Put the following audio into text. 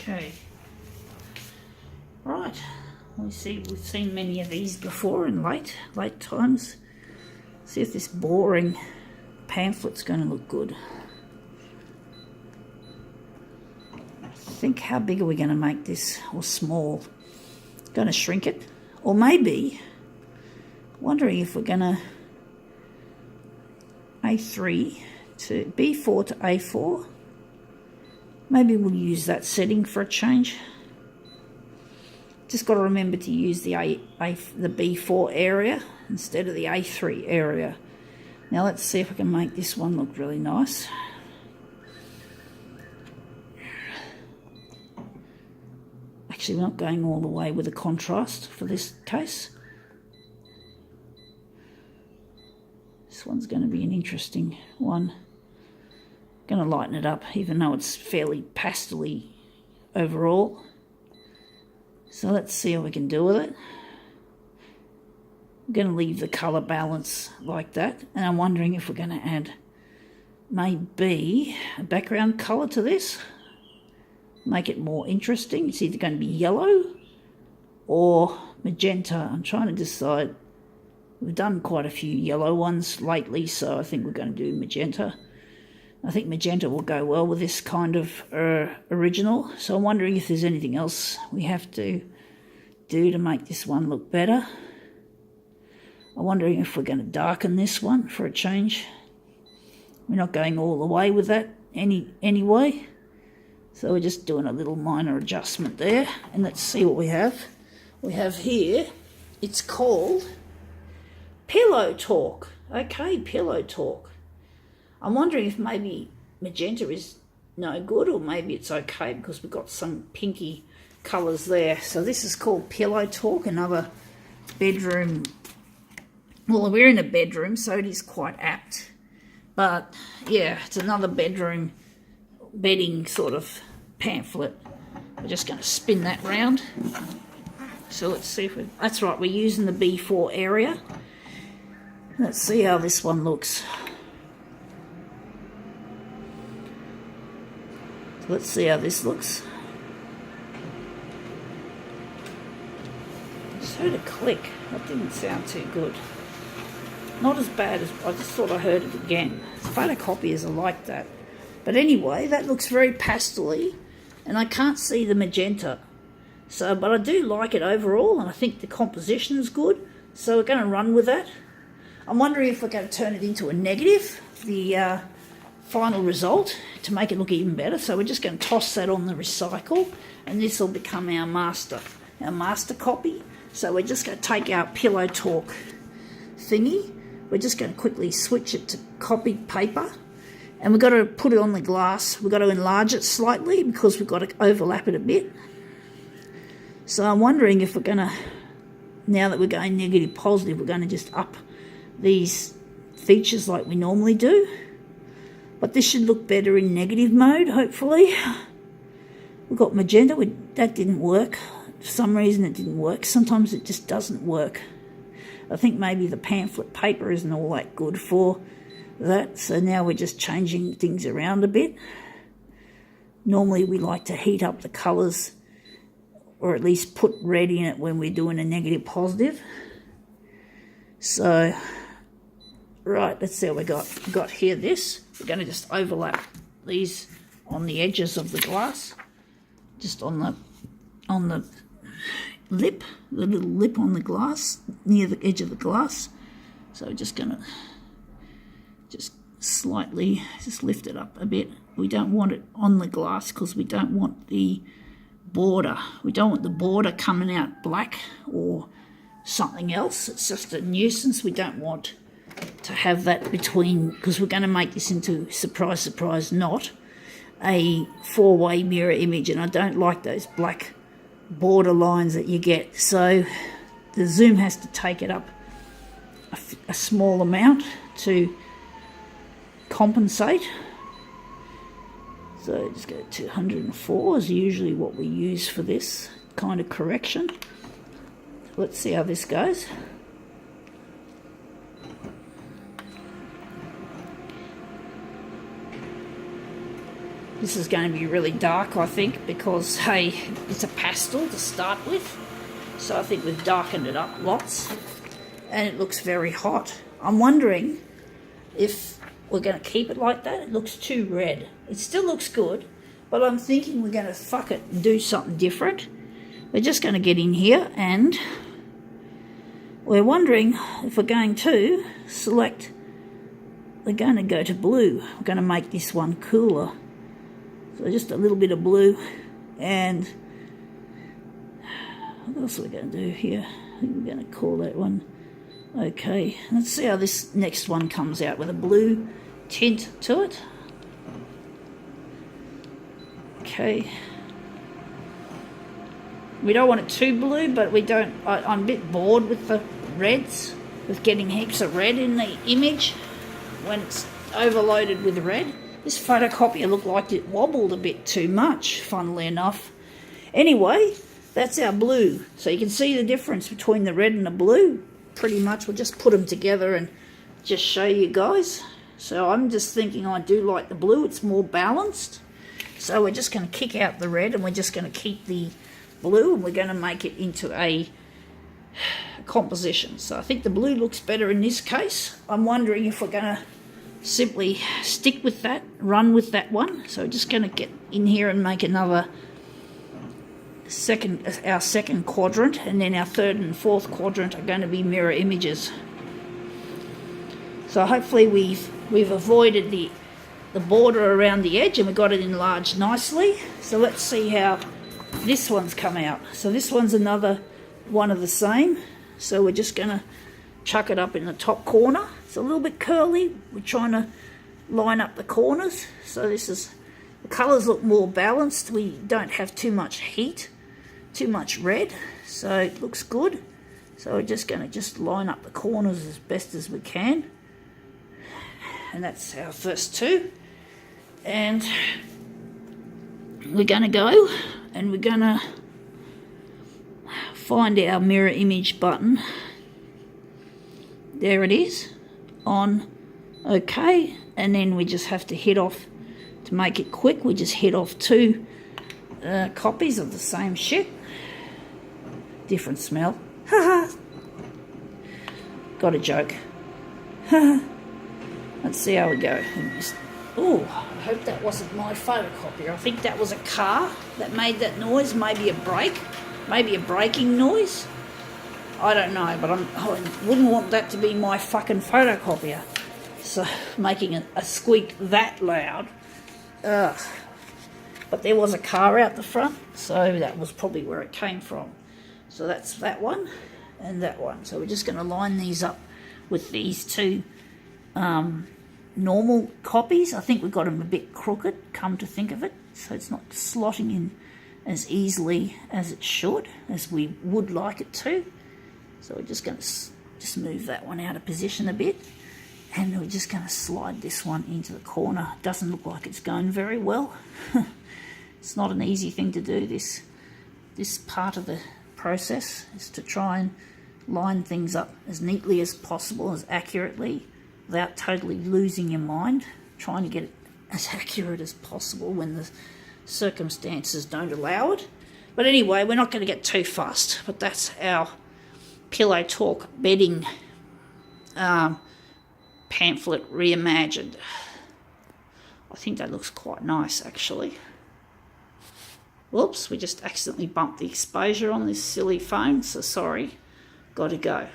Okay. Right. We've seen many of these before in late times. See if this boring pamphlet's going to look good. Think, how big are we going to make this, or small? Going to shrink it, or maybe wondering if we're going to A3 to B4 to A4. Maybe we'll use that setting for a change. Just got to remember to use the B4 area instead of the A3 area. Now let's see if we can make this one look really nice. Actually, we're not going all the way with the contrast for this case. This one's going to be an interesting one. Going to lighten it up, even though it's fairly pastel-y overall. So let's see how we can do with it. I'm going to leave the colour balance like that, and I'm wondering if we're going to add maybe a background colour to this. Make it more interesting. It's either going to be yellow or magenta. I'm trying to decide. We've done quite a few yellow ones lately, so I think we're going to do magenta. I think magenta will go well with this kind of original. So I'm wondering if there's anything else we have to do to make this one look better. I'm wondering if we're going to darken this one for a change. We're not going all the way with that anyway. So we're just doing a little minor adjustment there. And let's see what we have. We have here, it's called Pillow Talk. Okay, Pillow Talk. I'm wondering if maybe magenta is no good, or maybe it's okay because we've got some pinky colours there. So this is called Pillow Talk, another bedroom. Well, we're in a bedroom, so it is quite apt. But yeah, it's another bedroom bedding sort of pamphlet. We're just going to spin that round. So let's see if that's right, we're using the B4 area. Let's see how this one looks. Let's see how this looks. Just heard a click. That didn't sound too good. Not as bad as I just thought I heard it again. Photocopiers are like that. But anyway, that looks very pastel-y, and I can't see the magenta. So, but I do like it overall, and I think the composition is good. So we're going to run with that. I'm wondering if we're going to turn it into a negative, the final result, to make it look even better. So we're just going to toss that on the recycle, and this will become our master copy. So we're just going to take our Pillow Talk thingy. We're just going to quickly switch it to copied paper, and we've got to put it on the glass. We've got to enlarge it slightly because we've got to overlap it a bit. So I'm wondering if we're going to, now that we're going negative positive, we're going to just up these features like we normally do. But this should look better in negative mode, hopefully. We've got magenta. That didn't work. For some reason it didn't work. Sometimes it just doesn't work. I think maybe the pamphlet paper isn't all that good for that. So now we're just changing things around a bit. Normally we like to heat up the colours, or at least put red in it when we're doing a negative positive. So, right, let's see what we got. We've got here this. We're going to just overlap these on the edges of the glass, just on the lip, the little lip on the glass, near the edge of the glass. So we're just going to just slightly just lift it up a bit. We don't want it on the glass because we don't want the border. We don't want the border coming out black or something else. It's just a nuisance. We don't want to have that between, because we're going to make this into, surprise, surprise, not a four-way mirror image, and I don't like those black border lines that you get. So the zoom has to take it up a small amount to compensate. So just go to 104 is usually what we use for this kind of correction. Let's see how this goes. This is going to be really dark, I think, because, hey, it's a pastel to start with. So I think we've darkened it up lots. And it looks very hot. I'm wondering if we're going to keep it like that. It looks too red. It still looks good, but I'm thinking we're going to fuck it and do something different. We're just going to get in here and we're wondering if we're going to select, we're going to go to blue. We're going to make this one cooler. So just a little bit of blue. And what else are we going to do here? I think we're going to call that one. Okay, let's see how this next one comes out with a blue tint to it. Okay. We don't want it too blue, but we don't. I'm a bit bored with the reds, with getting heaps of red in the image when it's overloaded with red. This photocopier looked like it wobbled a bit too much, funnily enough. Anyway, that's our blue. So you can see the difference between the red and the blue. Pretty much, we'll just put them together and just show you guys. So I'm just thinking I do like the blue. It's more balanced. So we're just going to kick out the red and we're just going to keep the blue and we're going to make it into a composition. So I think the blue looks better in this case. I'm wondering if we're going to simply stick with that, run with that one. So we're just going to get in here and make another our second quadrant, and then our third and fourth quadrant are going to be mirror images. So hopefully we've avoided the border around the edge and we got it enlarged nicely. So let's see how this one's come out. So this one's another one of the same. So we're just going to chuck it up in the top corner. It's a little bit curly. We're trying to line up the corners. So this is, the colours look more balanced. We don't have too much heat, too much red. So it looks good. So we're just going to just line up the corners as best as we can. And that's our first two. And we're going to go and we're going to find our mirror image button. There it is, on OK, and then we just have to hit off, to make it quick, we just hit off two copies of the same shit. Different smell. Haha. Got a joke. Haha. Let's see how we go. Oh, I hope that wasn't my photocopier. I think that was a car that made that noise. Maybe a brake. Maybe a braking noise. I don't know, but I wouldn't want that to be my fucking photocopier. So, making a squeak that loud. Ugh. But there was a car out the front, so that was probably where it came from. So that's that one and that one. So we're just going to line these up with these two normal copies. I think we've got them a bit crooked, come to think of it. So it's not slotting in as easily as it should, as we would like it to. So we're just going to just move that one out of position a bit. And we're just going to slide this one into the corner. Doesn't look like it's going very well. It's not an easy thing to do, this part of the process, is to try and line things up as neatly as possible, as accurately, without totally losing your mind, trying to get it as accurate as possible when the circumstances don't allow it. But anyway, we're not going to get too fussed, but that's our Pillow Talk bedding pamphlet reimagined. I think that looks quite nice, actually. Whoops, we just accidentally bumped the exposure on this silly phone, so sorry. Got to go.